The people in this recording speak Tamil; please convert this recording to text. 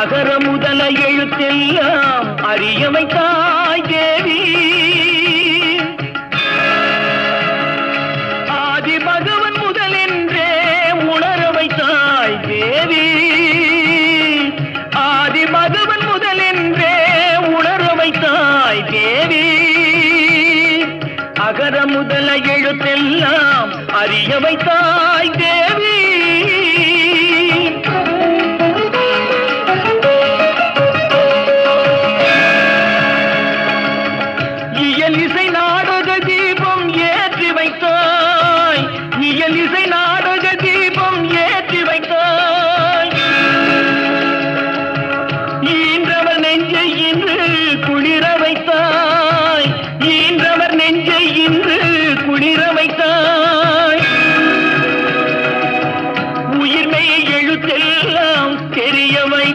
அகர முதல எழுத்தெல்லாம் அறியவை தாய் தேவி. ஆதி பகவன் முதலென்றே உணரவை தாய் தேவி. ஆதி பகவன் முதலென்றே உணரவை தாய் தேவி. அகர முதல எழுத்தெல்லாம் அறியவை தாய் தேவி.